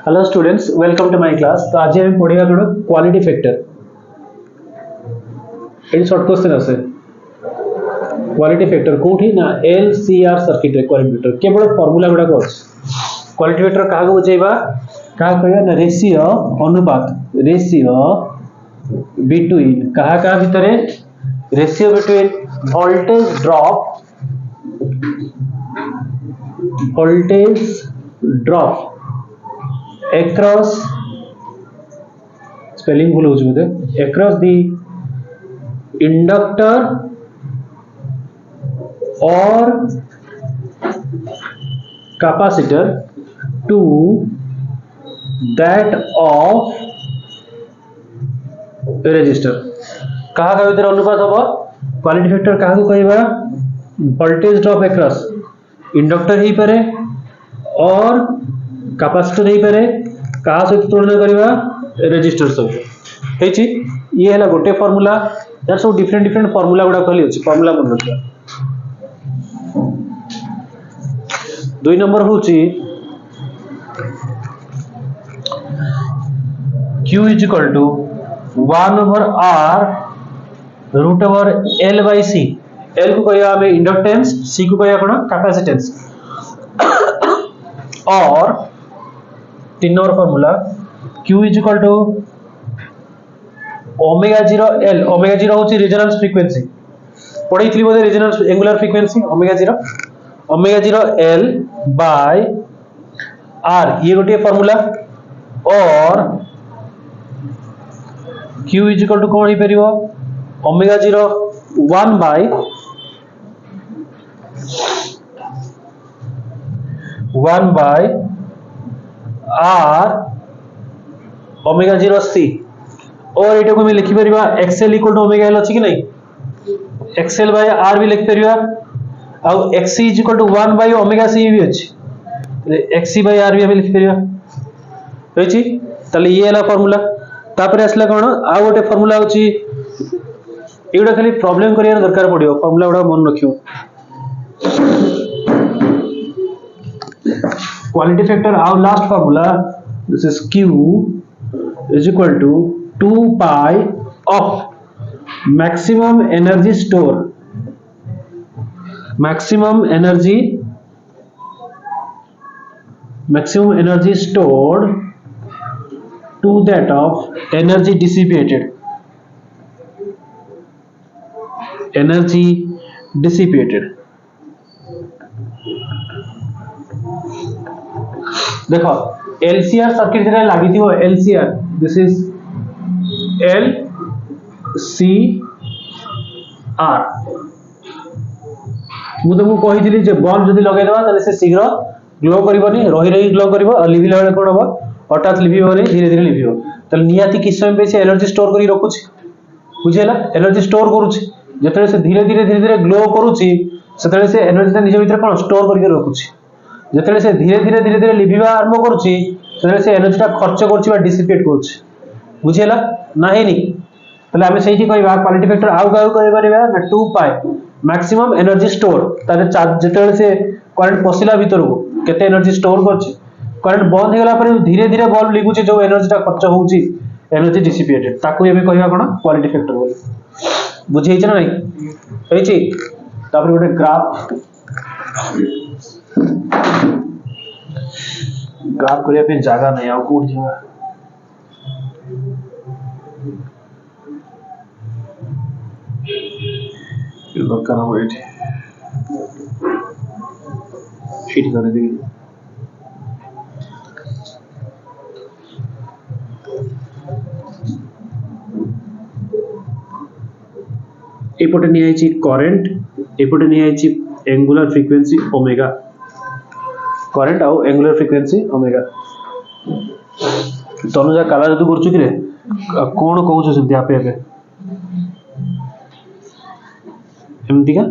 Hello students, welcome to my class. तो आज हम पढ़िया कौन क्वालिटी फैक्टर। ये शॉर्ट क्वेश्चन आसे क्वालिटी फैक्टर कोठी ना एलसीआर सर्किट रे क्वालिटी फैक्टर केवल फार्मूला गुडा को क्वालिटी फैक्टर काहा को बुझेबा का कहया ना रेशियो अनुपात रेशियो बिटवीन कहा भितरे ratio between voltage drop across spelling भूल हो बोधे across the inductor or capacitor to that of resistor कहा का भीतर अनुपात होबो क्वालिटी फैक्टर कहा को कहबा वोल्टेज ड्रॉप across इंडक्टर ही पारे और कैपेसिटर ही पारे कहा सहित तुलना करबा रेजिस्टर सहित हेची ये हला गोटे फार्मूला यार सब डिफरेंट फार्मूला गुडा कहली अछि फार्मूला मन रखिया। दुई नंबर होची Q is equal to 1 over R root over L by C। L को कहया हमें इंडक्टेंस, C को कहया कोन कैपेसिटेंस और तीन number formula Q is equal to omega 0 L। Omega 0 होची रेजोनेंस फ्रीक्वेंसी पढ़ी थी बोले resonance angular frequency omega 0 L by R ये गोटे फार्मूला और Q is equal to कौन ही परिबो omega 0 1 by R omega 0 C और एटा को मैं लिखि परिबा XL equal to omega L अछि कि नहीं XL बाय R भी लिख परिबा आ XC is equal to 1 by omega C भी अछि XC बाय R भी हम लिख परिबा होइछि तले ये हला फार्मूला तापर असला कोन आ गोटे फार्मूला होछि एटा खाली प्रॉब्लम करियार दरकार पडियो फार्मूला गुडा मन रखियो। Quality factor our last formula this is Q is equal to 2 pi of maximum energy stored to that of energy dissipated देखो LCR सर्किट जरा लागि थिबो LCR दिस इज LCR मु तुमको कहिथिली जे बल्ब जदी लगाइ देबा तले से शीघ्र ग्लो करबनी रही ग्लो करबो और लिभिला बेले कोन हो हठात लिभिबनी धीरे लिभिबो तले नियाती कि समय पे से एनर्जी स्टोर करी रखुछि बुझेला एनर्जी स्टोर करूछि जतले से धीरे ग्लो करूछि सेतले से एनर्जी ता निज भीतर कोन स्टोर करके रखुछि जतले से धीरे लिभिबा आरंभ करूछि तले से एनर्जी ता खर्च करछि बा डिसिपेट करछि बुझेला नाही नी तले हमें सही कहबा क्वालिटी फैक्टर आउ कहि परिबा ना 2 पाई मैक्सिमम एनर्जी स्टोर तारे चार्ज जतले से करंट पसिला भीतर को केते एनर्जी स्टोर करछि करंट बंद हे गला पर धीरे बल्ब लिगुछि जो एनर्जी ता खर्च होउछि एनर्जी डिसिपेटेड ताकू एबे कहबा कोन क्वालिटी फैक्टर बोली बुझेइछ ना नहीं हेछि तापर गोटे ग्राफ करिया पे जागा नहीं आउ कोड जीवा ये दरकार हो एठी फिट करे देबी एपटे नि आइछि करंट एपटे नि आइछि एंगुलर फ्रीक्वेंसी ओमेगा करंट आउ एंगुलर फ्रीक्वेंसी ओमेगा तनुजा काला जदु करछु कि रे कोन कहउछ से आपे आपे एमती का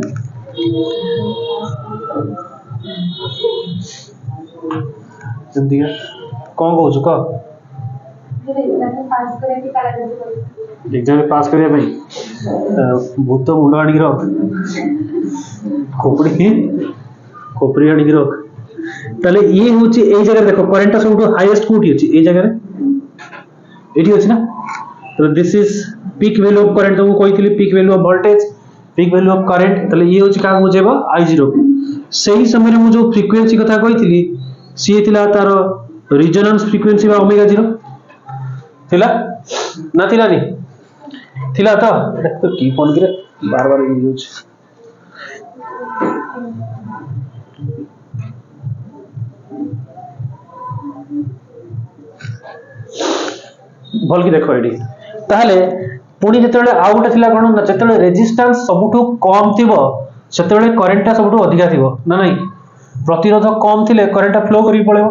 कौन कहउछ क एग्जाम पास करिया भाई भूत मुंड आनी रख खोपड़ी आनी रख ताले ये होची एई जगह देखो करंट टा सबटु हाईएस्ट कोठी अछि एई जगह रे एठी अछि ना तो this is peak value of current तो कोइथिली peak value of voltage peak value of current ताले ये होची का बुझेबो I0 सही समय रे मु जो फ्रीक्वेंसी कथा कहिथिली सी थिला तार रिजोनेंस फ्रीक्वेंसी बा ओमेगा 0 थिला ना थिला नी थिला तो की फोन करे बार बार यूज भल की देखो एडी ताहले पुणी जेतेबेले आ गोटे थिला कोन ना जेतेबेले रेजिस्टेंस सबठु कम थिबो सेतेबेले करंट टा सबठु अधिका थिबो ना नहीं प्रतिरोध कम थिले करंट टा फ्लो करी पळेबो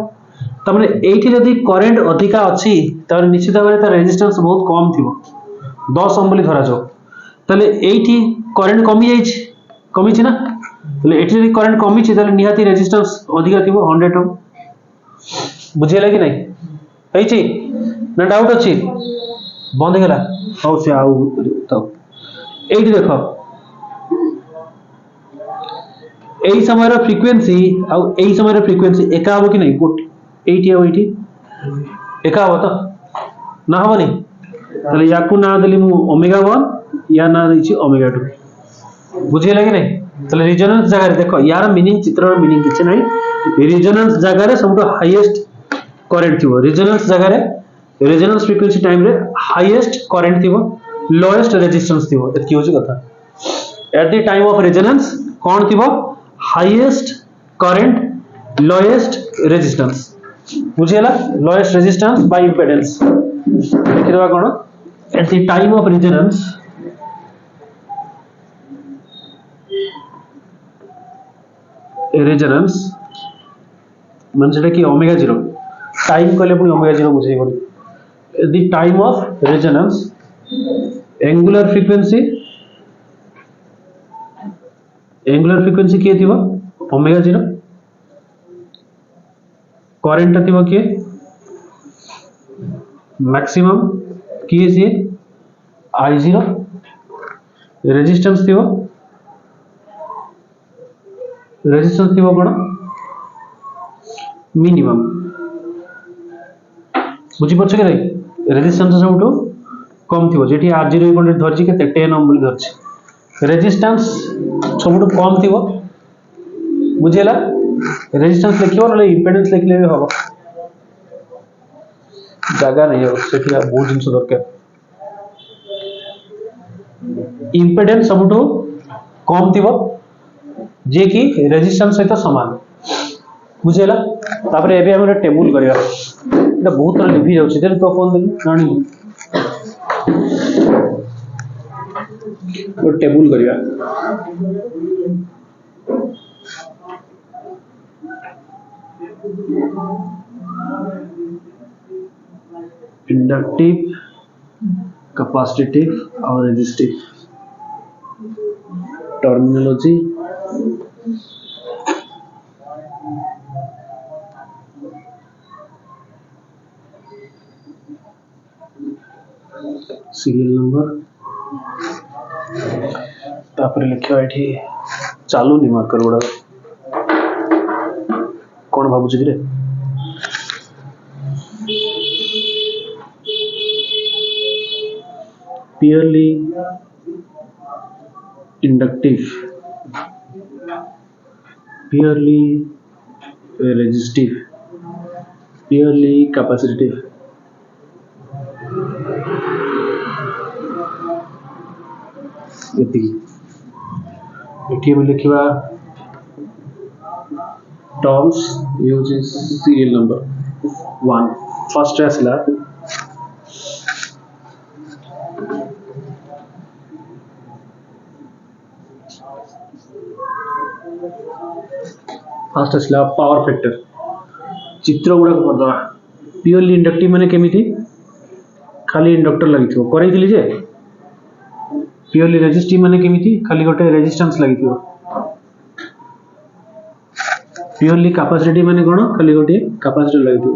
तमने एठी जदी करंट अधिका अछि त निश्चित भाबरे त रेजिस्टेंस बहुत कम थिबो 10 ओम बोली धरा जो तले एठी करंट कमी छि ना तले एठी जदी करंट कमी छि तले निहाती रेजिस्टेंस अधिका थिबो 100 ओम बुझेला कि नहीं है छि ना डाउट अछि बंद गेला हौ से आउ तो एठी देखो एई समय रो फ्रीक्वेंसी आ एई समय रो फ्रीक्वेंसी एका हो कि नहीं गुड एठी हो एठी एका हो तो ना हो नहीं तले याकू ना देली मु ओमेगा 1 या ना दैछि ओमेगा 2 बुझेला कि नहीं तले रिजोनेंस जगह देखो यार मीनिंग चित्र रो मीनिंग किछ नहीं रिजोनेंस जगह रे सबटो हाईएस्ट करंट थिबो रिजोनेंस जगह रे रेजोनेंस फ्रीक्वेंसी टाइम रे हाईएस्ट करंट थिबो लोएस्ट रेजिस्टेंस थिबो एतकी होची कथा at the time of resonance कोन थिबो हाईएस्ट करंट लोएस्ट रेजिस्टेंस बुझेला लोएस्ट रेजिस्टेंस बाय इंपेडेंस देखि देबा कोन at the time of resonance resonance मन सेटा कि ओमेगा 0 टाइम कहले पुनी ओमेगा 0 बुझेई बोली the time of resonance angular frequency किए थिबो ओमेगा 0 करंट थिबो किए मैक्सिमम किए सी I0 रेजिस्टेंस थिबो कोन मिनिमम बुझी पछ के नहीं रेजिस्टेंस सबटू कम थिबो जेठी R0 कोन धरछि के 10 ओम बोली धरछि रेजिस्टेंस सबटू कम थिबो बुझेला रेजिस्टेंस लिखियो न इंपेडेंस लिखले भी होबो जगह नहीं हो सेठी बहुत जिंस दरकार इंपेडेंस सबटू कम थिबो जे कि रेजिस्टेंस सहित समान बुझेला तापर एबे हम टेबल करिया एटा बहुत तरह लिखि जाउछि देले तो फोन देली जानि तो टेबल करिया इंडक्टिव कैपेसिटिव और रेजिस्टिव टर्मिनोलॉजी सीरियल नंबर तापर लिखियो एठी चालू नि मार्कर गुडा कोन भाबु छी रे purely inductive purely resistive purely capacitive एटी में लिखिबा terms use serial number 1 first आसला पावर फैक्टर चित्र गुडा को करदवा प्योरली इंडक्टिव माने केमिति खाली इंडक्टर लागिथो करैथिली जे प्योरली रेजिस्टिव माने केमिति खाली गोटे रेजिस्टेंस लागिथो प्योरली कैपेसिटी माने कोन खाली गोटे कैपेसिटर लागिथो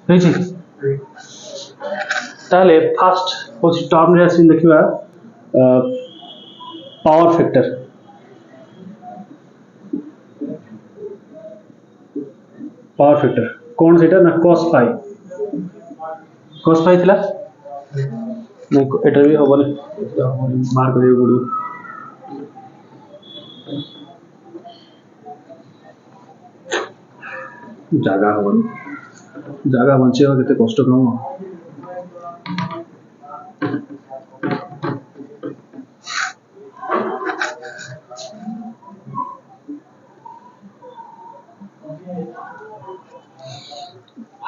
होइछि ताले फर्स्ट होछि टर्म रे आसी देखिबा पावर फैक्टर पावर फैक्टर कौन सेटा ना cos phi थिला नहीं एटर भी होबले मार्क करियो पड़ो जागा होबन जागा बंचेवा केते कष्ट कम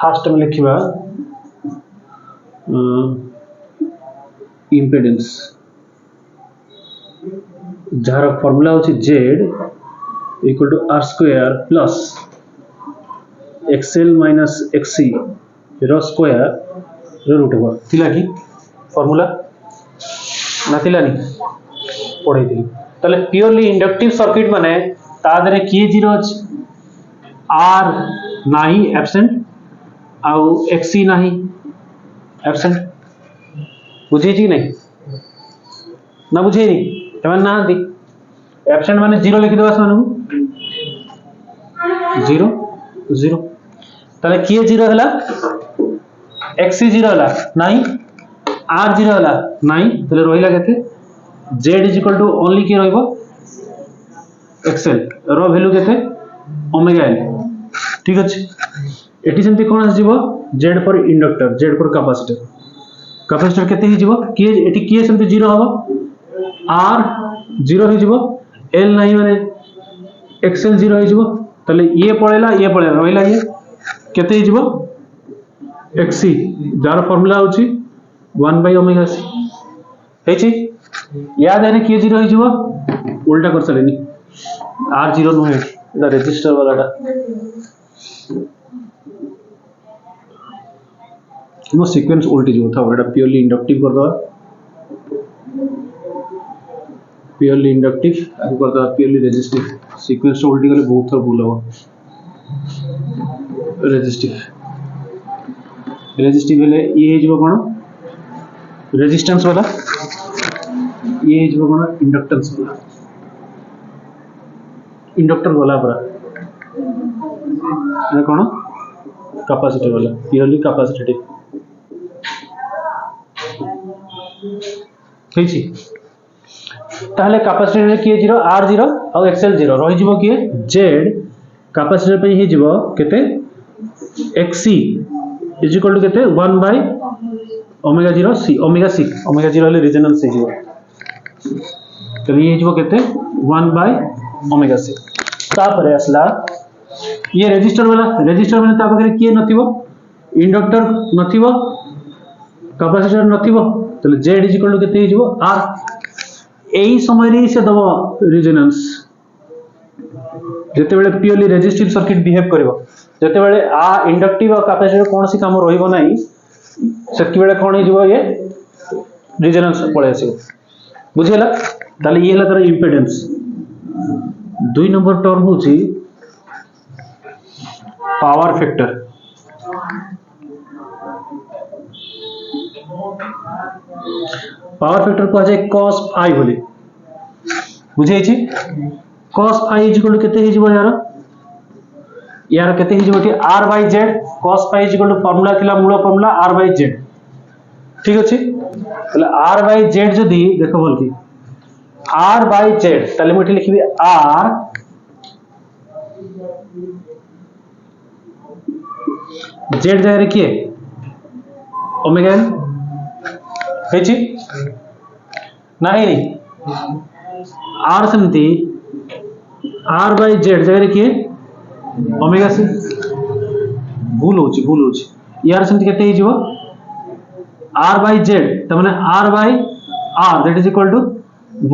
फास्ट में लिखिबा इम्पेडेंस जार फॉर्मूला होची z equal to r square plus xl minus xc रो स्क्वायर रो रूट ओवर थिला की फॉर्मूला ना थिला नी पढै थिली तले प्योरली इंडक्टिव सर्किट माने ता दरे के जीरो r नाही एब्सेंट आउ xc नाही एब्सेंट बुझे जी नहीं ना बुझे नहीं तमन ना दी एब्सेंट माने जीरो लिखि देबा सानु जीरो जीरो तले के जीरो हला xc जीरो हला नाही r जीरो हला नाही तले रोहिला केते z is equal to only के रहइबो xl रो वैल्यू केते ओमेगा l ठीक अछि एटी सेमती कोन आस जीवो z for inductor z for capacitor capacitor केते ही जीवो के एटी के सेमती जीरो हबो r जीरो ही जीवो l नाही माने xl जीरो ही जीवो तले ये पळेला रोइला ये केते ही जीवो xc जार फार्मूला होची 1 बाय ओमेगा c हेची याद है के जीरो ही जीवो उल्टा कर चलेनी r जीरो नो है एटा रेजिस्टर वालाटा नो सीक्वेंस उल्टी जो था एटा प्योरली इंडक्टिव कर दो प्योरली इंडक्टिव आगु कर दो प्योरली रेजिस्टिव सीक्वेंस तो उल्टी गले बहुत थोर भूल हो रेजिस्टिव हेले ये जीवो कोन रेजिस्टेंस वाला ये जीवो कोन इंडक्टेंस वाला इंडक्टर वाला पूरा ये कोन कैपेसिटर वाला प्योरली कैपेसिटिव ठीक छी ताहले कैपेसिटर के जीरो r जीरो और xl जीरो रहि जीवो के z कैपेसिटर पे ही जीवो केते xc इज इक्वल टू केते 1 by omega zero c omega zero ले रेजोनेंस से जीवो तो ये जीवो केते 1 बाय ओमेगा c तापरे असला ये रेजिस्टर माने ता पाखरे के नथिबो इंडक्टर नथिबो कैपेसिटर नथिबो तले z इज इक्वल टू केते ही जीवो r एही समय रे से दबो रेजोनेंस जते बेले प्योरली रेजिस्टिव सर्किट बिहेव करबो जते बेले आ इंडक्टिव और कैपेसिटर कोनसी काम रहिबो नाही सेति बेले कोन ही जीवो ये रेजोनेंस पळे आसीबो बुझियला ताले ये हला तर इंपेडेंस दुई नंबर टर्म होची पावर फैक्टर पावर फैक्टर को आजे cos phi बोली बुझे छी cos phi is equal to केते ही जीवो यार केते ही जीवो r by z cos phi is equal to formula थिला मूल फार्मूला r by z ठीक अछि तले r by z जदी देखो बोल की r by z तले मोठी लिखिबी r z जाय के ओमेगा n हेची नहीं r समती r by z जगह के ओमेगा c भूल होची यार समती केते ही जीवो r by z त माने r by r that is equal to 1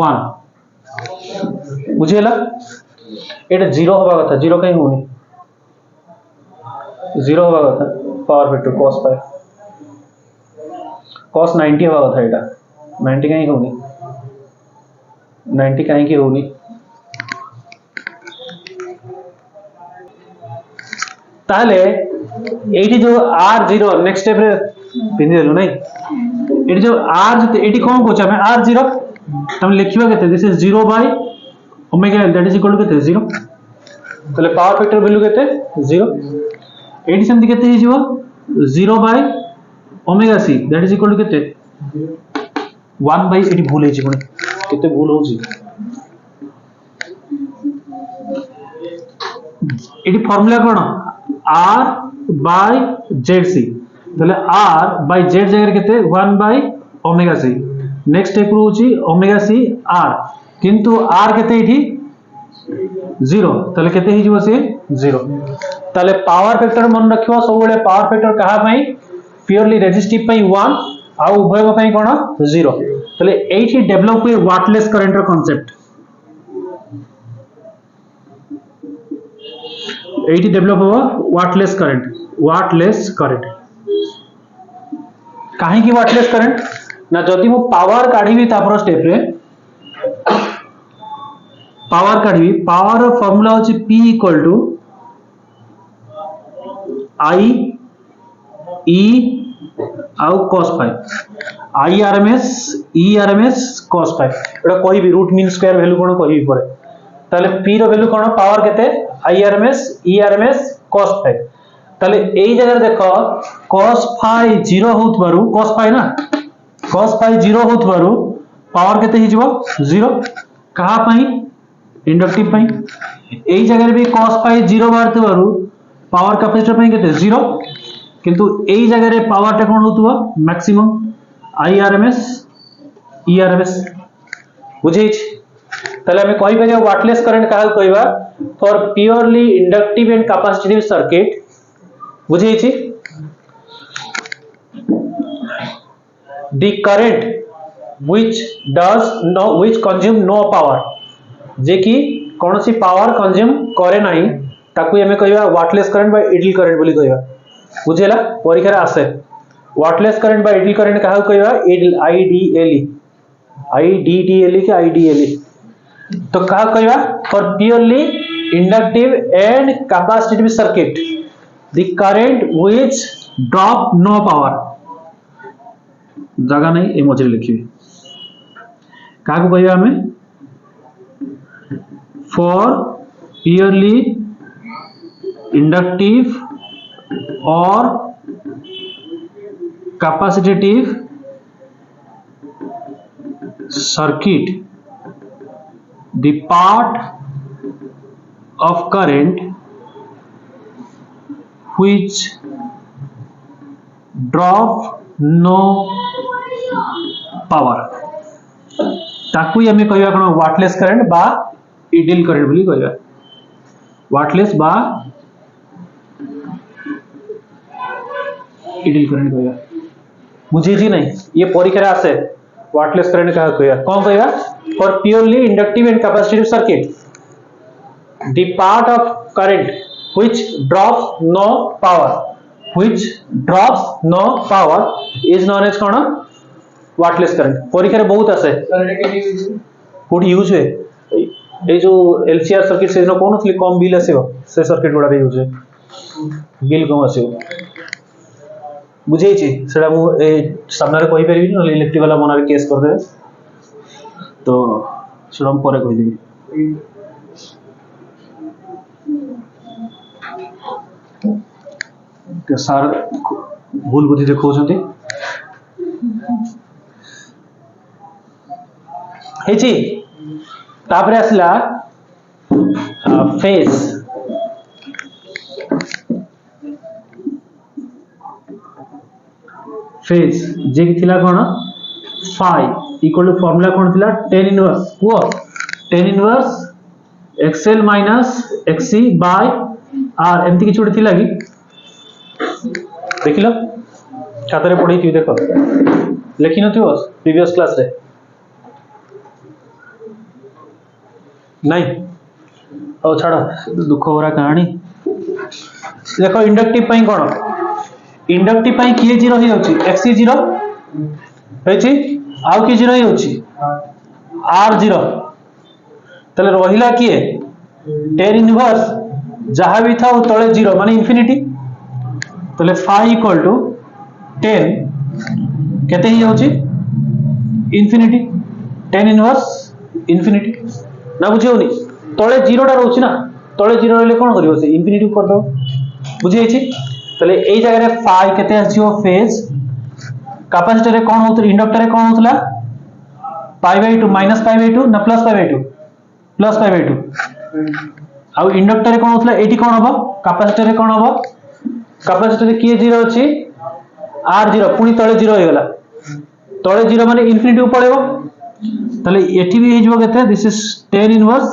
बुझियला एटा 0 होबा कथा 0 काई होनी 0 होबा कथा power factor cos phi cos 90 होबा कथा एटा 90 काई होनी 90 काई की होनी ताले एटी जो r0 नेक्स्ट स्टेप रे पिन देलु नै एटी जो r एटी कोन कोचा में r0 तम लिखिबा केते this is 0 by omega l that is equal to केते 0 तले पावर फैक्टर वैल्यू केते 0 एटी सेमती केते हे जिवो 0 by omega C that is equal to केते 1 बाय एटी भूल हे जिवो केते भूल होची एटी फार्मूला कोन r बाय zc तले r बाय z जगह केते 1 by omega C next step होची ओमेगा सी r किंतु r केते एठी 0 तले केते हे जिवो से 0 तले पावर फैक्टर मन रखियो सब बेले पावर फैक्टर कहा पई प्योरली रेजिस्टिव पई 1 आ उभय पई कोन 0 तले एठी डेवलप हुए वाटलेस करंट रो कांसेप्ट एठी डेवलप हो वाटलेस करंट काहे की वाटलेस करंट ना जदि मु पावर काढीबी तापर स्टेप रे पावर फार्मूला होची P equal to I E आउ cos phi I RMS E RMS cos phi एटा कोई भी रूट मीन स्क्वायर वैल्यू कोन कोई परे ताले P रो वैल्यू कोन पावर केते I RMS E RMS cos phi ताले एई जगह देखो cos phi 0 होतबारु cos phi 0 होतबारु पावर केते हि जिवो 0 कहा पई इंडक्टिव पई एई जगह भी cos phi 0 बारतबारु पावर कैपेसिटर पई केते 0 किंतु एई जगह रे पावर टा कोन होतबो maximum I RMS E RMS बुझै छी तले हमें कहि परिया वाटलेस करंट काहा कहबा for purely inductive and capacitive circuit बुझै छी the current which consume no power जे कि कोनोसी पावर कंज्यूम करे नाही ताकू हमें कहबा wattless current by ideal current बोली कहबा बुझेला परीक्षा रे आसे wattless current by ideal current काहा कहबा IDDLE के IDLE तो कहा कहबा for purely inductive and capacitive circuit the current which drop no power जगह नहीं ए मझे लिखिबे काहा को कहबा हमें फॉर प्योरली इंडक्टिव और capacitive circuit the part of current which drop no power ताकू हमें कहबा कोन वाटलेस करंट बा आइडियल करंट बोली कहबा वाटलेस बा आइडियल करंट कहबा बुझे जी नहीं ये परीक्षा रे आसे वाटलेस करंट का कहबा कोन कहबा for purely inductive and capacitive circuit the part of current which drops no power is known as कोन वाटलेस करंट परीक्षा रे बहुत आसे कोड यूज है ए जो एलसीआर सर्किट से कोन थली कम बिल आसेबो से सर्किट गुडा रे यूज है बिल कम आसेबो बुझे छी सेडा मु ए सामने रे कहि परिबी न इलेक्ट्रिक वाला मनारे केस कर दे तो सेडा हम परे कहि देबी के सार भूल बुद्धि देखौ छथि हे छी तापरे असला फेस फेज जे कि थिला कोन phi इक्वल टू फार्मूला कोन थिला tan inverse xl minus xc by r एमती कि छोटे थिला कि देखिलो खातारे पढै थी देखो लेखि नथियो प्रीवियस क्लास रे नहीं ओ छाड़ दुख होरा कहानी देखो इंडक्टिव पई कोन इंडक्टिव पई किए 0 ही होची xc 0 होची आउ की 0 ही होची r 0 तले रहिला किए tan इनवर्स जहां भी था वो तळे 0 माने इंफिनिटी तले phi इक्वल टू 10 केते ही होची इंफिनिटी tan इनवर्स इंफिनिटी ना बुझियोनी तळे 0 टा रहउची ना तळे 0 रहले कोन करियो से इंफिनिटी कर दो बुझि आइछि तले एई जगह रे फाई केते आसीओ फेज कैपेसिटर रे कोन होतला इंडक्टर रे कोन होतला pi by 2 minus pi by 2 ना plus pi by 2 plus pi by 2 आ इंडक्टर रे कोन होतला एटी कोन हबो कैपेसिटर रे कोन हबो कैपेसिटर रे के 0 अछि आर 0 पुनी तळे 0 हो गेला तळे 0 माने इंफिनिटी पळेबो तले एठी भी हिजबो केते दिस इज 10 इनवर्स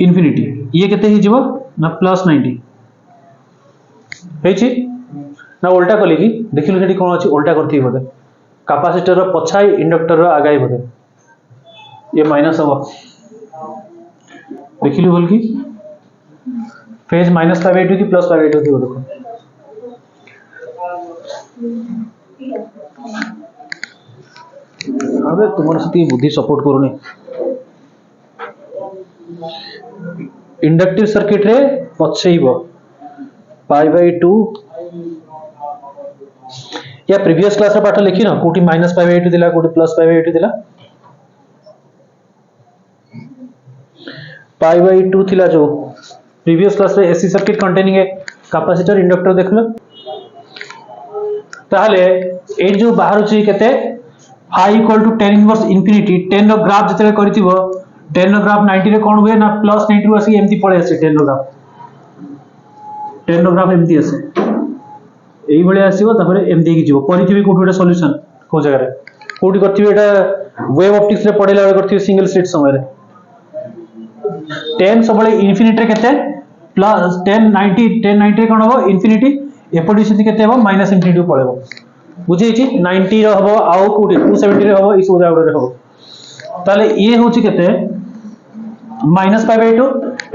इंफिनिटी ये केते हिजबो ना प्लस 90 हेछि ना उल्टा कली कि देखिलु सेठी कोन अछि उल्टा करथि बोले कैपेसिटर रो पछाई इंडक्टर रो आगाई बोले ये माइनस हबो देखिलु बोल कि फेज माइनस पाई बाय 2 की प्लस पाई बाय 2 की देखो अबे तुम्हारे साथ ये बुद्धि सपोर्ट करूनी इंडक्टिव सर्किट रे पछेइबो पाई बाय 2 या प्रीवियस क्लास रे पाठ लिखी ना कोटी माइनस पाई बाय 2 दिला कोटी प्लस पाई बाय 2 दिला पाई बाय 2 थिला जो प्रीवियस क्लास रे AC circuit containing a capacitor inductor देखलो ताहले ए जो बाहर छी केते i equal to 10 inverse infinity 10 रो ग्राफ जतरे करथिबो 10 रो ग्राफ 90 रे कोन हुए ना प्लस 90 रु आसी एम्ति पळे आसे 10 रो ग्राफ एम्ति आसे एई भले आसीबो तापरे एम्ति कि जीवो परिथिबी कोठोडा सॉल्यूशन को जगह रे कोठी करथिबे एटा वेव ऑप्टिक्स रे पढेला बेले करथिबे सिंगल स्लिट समय रे 10 सबले इंफिनिटी रे केते प्लस 10 90 रे कोन हो इंफिनिटी एपडी सिति केते हो माइनस इंफिनिटी पळेबो बुझे छी 90 रो हबो आउ कोठी 270 रे हबो इस उदाहरण रे हबो ताले ये होची केते माइनस पाई बाय 2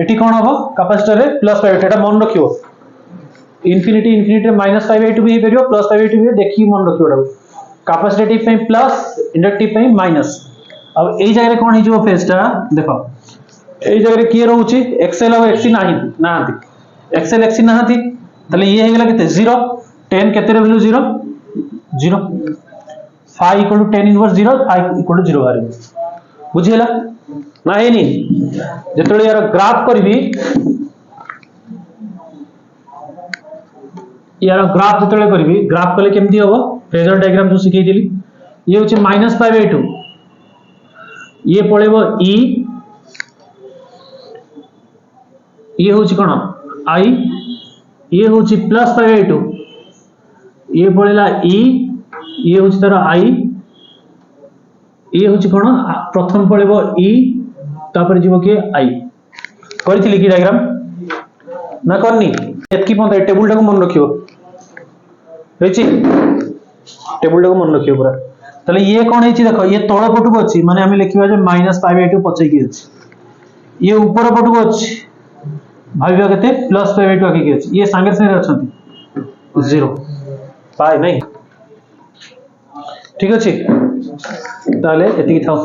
एटी कोन हबो कैपेसिटर रे प्लस पाई बाय 2 एटा मन रखियो इंफिनिटी रे माइनस पाई बाय 2 भी परियो प्लस पाई बाय 2 भी देखि मन रखियो एटा कैपेसिटिव पे प्लस इंडक्टिव पे माइनस अब एई जगह रे कोन हिजो फेजटा देखो एई जगह रे की रहउची एक्सएल और एक्सी नाही नाहंती एक्सएल एक्सी नाहंती ताले ये हे गेला केते 0 10 केते रे value 0 0 phi equal to 10 inverse 0 phi equal to 0 बारे बुझिला ना हे नी जेतले यार ग्राफ करबी यार ग्राफ जेतले करबी ग्राफ कले केमती होबो फेजर डायग्राम जो सिखै दिली ये होचे माइनस पाई बाय 2 ये पळेबो ई ये होची कोन आई ये होची प्लस पाई बाय 2 ये पळेला ई ये होची तार आई ये होची कोन प्रथम पळेबो ई तापर जीवो के आई करिथिली की डायग्राम ना करनी एतकी पंत टेबल टाको मन रखियो हेची टेबल टाको मन रखियो पूरा तले ये कोन हेची देखो ये तळ पटुक अछि माने हम लिखिबा जे माइनस पाई बाय 2 पछै की अछि ये ऊपर पटुक अछि भाबियो केते प्लस पाई बाय 2 आके की अछि ये संगे संगे अछंती 0 पाई नहीं ठीक अछि ताले एतिकी थाओ।